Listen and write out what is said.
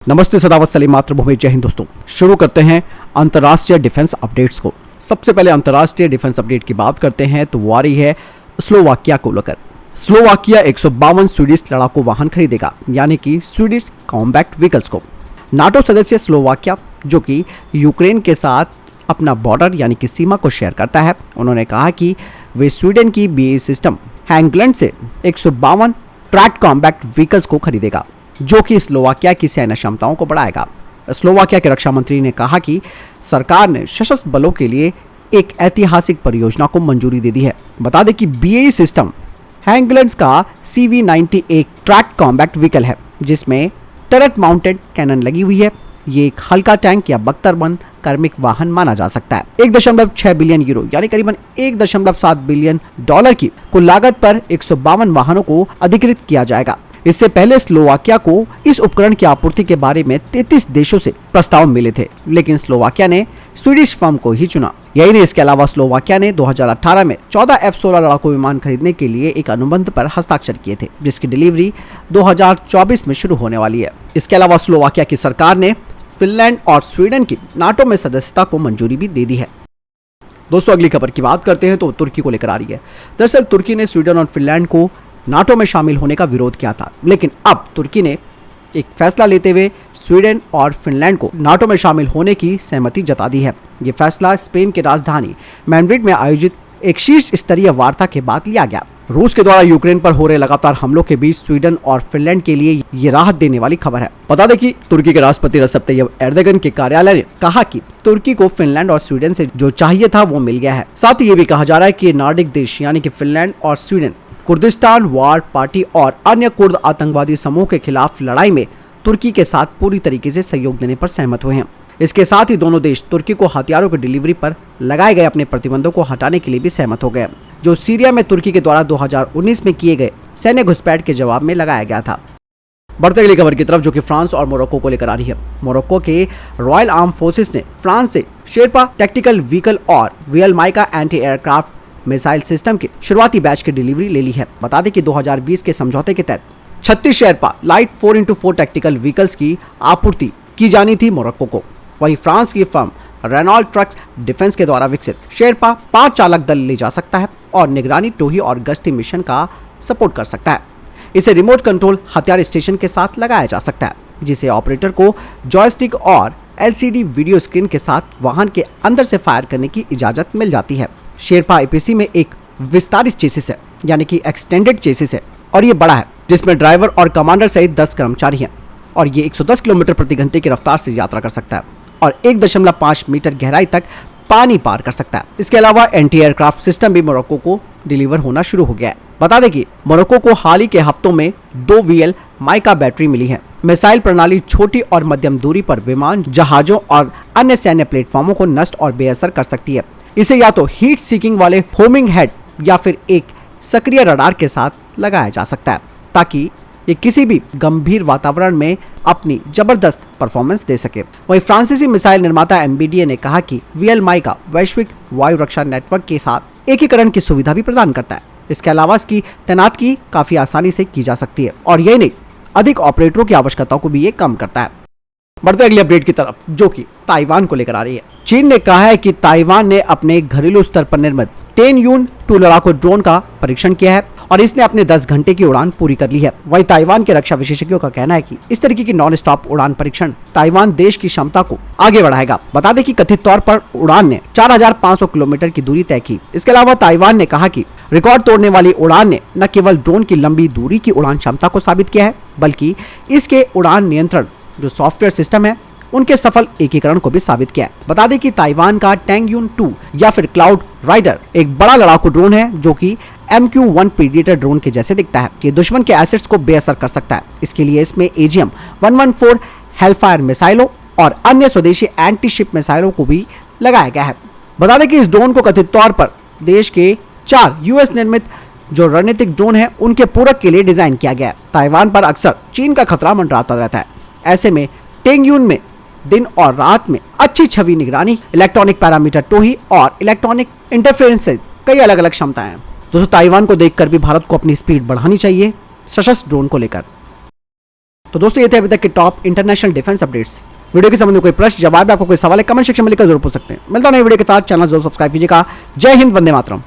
नमस्ते, सदावत सलीम, मातृभूमि, जय हिंद। दोस्तों, शुरू करते हैं अंतर्राष्ट्रीय डिफेंस अपडेट्स को। सबसे पहले अंतर्राष्ट्रीय डिफेंस अपडेट की बात करते हैं तो वो आ रही है स्लोवाकिया को लेकर। स्लोवाकिया 152 स्वीडिश लड़ाकू वाहन खरीदेगा, यानी कि स्वीडिश कॉम्बैट व्हीकल्स को। नाटो सदस्य स्लोवाकिया, जो कि यूक्रेन के साथ अपना बॉर्डर यानी कि सीमा को शेयर करता है, उन्होंने कहा कि वे स्वीडन की BAE सिस्टम हैंगलैंड से 152 ट्रैक कॉम्बैट व्हीकल्स को खरीदेगा, जो कि स्लोवाकिया की सैन्य क्षमताओं को बढ़ाएगा। स्लोवाकिया के रक्षा मंत्री ने कहा कि सरकार ने सशस्त्र बलों के लिए एक ऐतिहासिक परियोजना को मंजूरी दे दी है। बता दें कि BAE सिस्टम हैंगलैंड का CV90 एक ट्रैक कॉम्बैट व्हीकल है, जिसमें टर्रेट माउंटेड कैनन लगी हुई है। ये एक हल्का टैंक या बख्तरबंद कार्मिक वाहन माना जा सकता है। 1.6 बिलियन यूरो यानी करीबन 1.7 बिलियन डॉलर की कुल लागत पर 152 वाहनों को अधिकृत किया जाएगा। इससे पहले स्लोवाकिया को इस उपकरण की आपूर्ति के बारे में 33 देशों से प्रस्ताव मिले थे, लेकिन स्लोवाकिया ने स्वीडिश फर्म को ही चुना। यही नहीं, इसके अलावा स्लोवाकिया ने 2018 में 14 F-16 लड़ाकू विमान खरीदने के लिए एक अनुबंध पर हस्ताक्षर किए थे, जिसकी डिलीवरी 2024 में शुरू होने वाली है। इसके अलावा स्लोवाकिया की सरकार ने फिनलैंड और स्वीडन की नाटो में सदस्यता को मंजूरी भी दे दी है। दोस्तों, अगली खबर की बात करते हैं तो तुर्की को लेकर आ रही है। दरअसल तुर्की ने स्वीडन और फिनलैंड को नाटो में शामिल होने का विरोध किया था, लेकिन अब तुर्की ने एक फैसला लेते हुए स्वीडन और फिनलैंड को नाटो में शामिल होने की सहमति जता दी है। ये फैसला स्पेन की राजधानी मैड्रिड में आयोजित एक शीर्ष स्तरीय वार्ता के बाद लिया गया। रूस के द्वारा यूक्रेन पर हो रहे लगातार हमलों के बीच स्वीडन और फिनलैंड के लिए ये राहत देने वाली खबर है। बता दें कि तुर्की के राष्ट्रपति रजब तैयब एर्दोगन के कार्यालय ने कहा कि तुर्की को फिनलैंड और स्वीडन से जो चाहिए था वो मिल गया है। साथ ही ये भी कहा जा रहा है कि नॉर्डिक देश यानी कि फिनलैंड और स्वीडन कुर्दिस्तान वार पार्टी और अन्य कुर्द आतंकवादी समूह के खिलाफ लड़ाई में तुर्की के साथ पूरी तरीके से सहयोग देने पर सहमत हुए हैं। इसके साथ ही दोनों देश तुर्की को हथियारों की डिलीवरी पर लगाए गए अपने प्रतिबंधों को हटाने के लिए भी सहमत हो गए, जो सीरिया में तुर्की के द्वारा 2019 में किए गए सैन्य घुसपैठ के जवाब में लगाया गया था। बढ़ते अगली खबर की तरफ, जो कि फ्रांस और मोरक्को को लेकर आ रही है। मोरक्को के रॉयल आर्म फोर्सेस ने फ्रांस से शेरपा टैक्टिकल व्हीकल और VL MICA anti aircraft missile system के शुरुआती बैच की डिलीवरी ले ली है। बता दें कि 2020 के समझौते के तहत 36 Sherpa light 4x4 tactical vehicles की आपूर्ति की जानी थी मोरक्को को। वहीं फ्रांस की फर्म रेनॉल्ट ट्रक्स डिफेंस के द्वारा विकसित शेरपा 5 चालक दल ले जा सकता है और निगरानी, टोही और गश्ती मिशन का सपोर्ट कर सकता है। इसे रिमोट कंट्रोल हथियार स्टेशन के साथ लगाया जा सकता है, जिसे ऑपरेटर को जॉयस्टिक और LCD वीडियो स्क्रीन के साथ वाहन के अंदर से फायर करने की इजाजत मिल जाती है। शेरपा APC में एक विस्तारित चेसिस है, यानी कि एक्सटेंडेड चेसिस है, और ये बड़ा है, जिसमें ड्राइवर और कमांडर सहित 10 कर्मचारी हैं, और ये 110 किलोमीटर प्रति घंटे की रफ्तार से यात्रा कर सकता है और 1.5 मीटर गहराई तक पानी पार कर सकता है। इसके अलावा एंटी एयरक्राफ्ट सिस्टम भी मोरक्को को डिलीवर होना शुरू हो गया है। बता दें कि मोरक्को को हाल ही के हफ्तों में 2 VL माइका बैटरी मिली है। मिसाइल प्रणाली छोटी और मध्यम दूरी पर विमान, जहाजों और अन्य सैन्य प्लेटफॉर्मों को नष्ट और बेअसर कर सकती है। इसे या तो हीट सीकिंग वाले होमिंग हेड या फिर एक सक्रिय रडार के साथ लगाया जा सकता है, ताकि ये किसी भी गंभीर वातावरण में अपनी जबरदस्त परफॉर्मेंस दे सके। वहीं फ्रांसीसी मिसाइल निर्माता MBDA ने कहा कि VL माइका वैश्विक वायु रक्षा नेटवर्क के साथ एकीकरण की सुविधा भी प्रदान करता है। इसके अलावा इसकी तैनाती काफी आसानी से की जा सकती है, और यही नहीं, अधिक ऑपरेटरों की आवश्यकताओं को भी ये कम करता है। बढ़ते अगले अपडेट की तरफ, जो कि ताइवान को लेकर आ रही है। चीन ने कहा है कि ताइवान ने अपने घरेलू स्तर पर निर्मित 10 Yun 2 लड़ाकू ड्रोन का परीक्षण किया है और इसने अपने 10 घंटे की उड़ान पूरी कर ली है। वहीं ताइवान के रक्षा विशेषज्ञों का कहना है कि इस तरीके की नॉन स्टॉप उड़ान परीक्षण ताइवान देश की क्षमता को आगे बढ़ाएगा। बता दें कि कथित तौर पर उड़ान ने 4500 किलोमीटर की दूरी तय की। इसके अलावा ताइवान ने कहा कि रिकॉर्ड तोड़ने वाली उड़ान ने न केवल ड्रोन की लंबी दूरी की उड़ान क्षमता को साबित किया है, बल्कि इसके उड़ान नियंत्रण जो सॉफ्टवेयर सिस्टम है उनके सफल एकीकरण को भी साबित किया है। बता दें कि ताइवान का टैंग यून 2 या फिर क्लाउड राइडर एक बड़ा लड़ाकू ड्रोन है, जो कि MQ-1 प्रीडेटर ड्रोन के जैसे दिखता है। ये दुश्मन के एसेट्स को बेअसर कर सकता है। इसके लिए इसमें AGM-114 हेलफायर मिसाइलों और अन्य स्वदेशी एंटी शिप मिसाइलों को भी लगाया गया है। बता दें कि इस ड्रोन को कथित तौर पर देश के 4 US निर्मित जो रणनीतिक ड्रोन है उनके पूरक के लिए डिजाइन किया गया है। ताइवान पर अक्सर चीन का खतरा मंडराता रहता है। ऐसे में टैंग यून में दिन और रात में अच्छी छवि निगरानी, इलेक्ट्रॉनिक पैरामीटर टोही और इलेक्ट्रॉनिक इंटरफेरेंस से कई अलग अलग क्षमताएं हैं। दोस्तों, ताइवान को देखकर भी भारत को अपनी स्पीड बढ़ानी चाहिए सशस्त्र ड्रोन को लेकर। तो दोस्तों ये थे अभी तक के top international defence updates. Video के संबंध में कोई प्रश्न जवाब, आपको कोई सवाल है, कमेंट सेक्शन में लिखकर जरूर पूछ सकते हैं। मिलता है नई वीडियो के साथ, चैनल जरूर सब्सक्राइब कीजिएगा। जय हिंद, वंदे मातरम।